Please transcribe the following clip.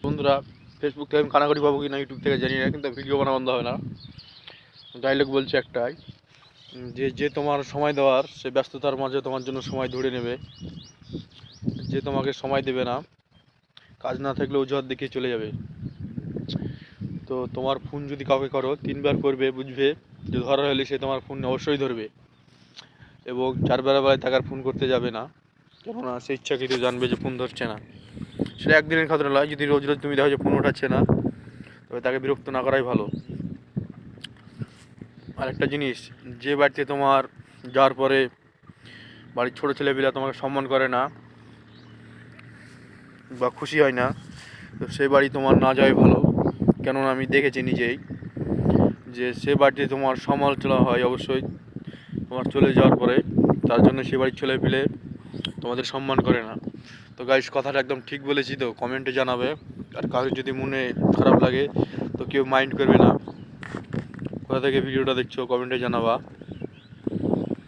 বন্ধুরা, ফেসবুক থেকে আমি কানাকড়ি পাবো কি না ইউটিউব থেকে জানি না, কিন্তু ভিডিও বানা বন্ধ হবে না। ডায়লগ বলছে একটাই, যে যে তোমার সময় দেওয়ার সে ব্যস্ততার মাঝে তোমার জন্য সময় ধরে নেবে। যে তোমাকে সময় দেবে না, কাজ না থাকলে অজুহাত দেখিয়ে চলে যাবে। তো তোমার ফোন যদি কাউকে করো 3বার করবে, বুঝবে যে ধরা হলে সে তোমার ফোন অবশ্যই ধরবে, এবং 4 বার বেলায় তাকে আর ফোন করতে যাবে না, কেননা সে ইচ্ছাকৃত জানবে যে ফোন ধরছে না। সেটা একদিনের খাতিরে নয়, যদি রোজ রোজ তুমি দেখো যে ফোন উঠাচ্ছে না, তবে তাকে বিরক্ত না করাই ভালো। আর একটা জিনিস, যে বাড়িতে তোমার যাওয়ার পরে বাড়ির ছোটো ছেলেপিলা তোমাকে সম্মান করে না বা খুশি হয় না, তো সেই বাড়ি তোমার না যাওয়াই ভালো। কেননা আমি দেখেছি নিজেই যে সে বাড়িতে তোমার সমালোচনা হয় অবশ্যই তোমার চলে যাওয়ার পরে, তার জন্য সে বাড়ির ছেলেপিলে তোমাদের সম্মান করে না। তো গাইস, কথাটা একদম ঠিক বলেছি তো? কমেন্টে জানাবে। আর কারোর যদি মনে খারাপ লাগে তো কেউ মাইন্ড করবে না। কোথা থেকে ভিডিওটা দেখছো কমেন্টে জানাবা।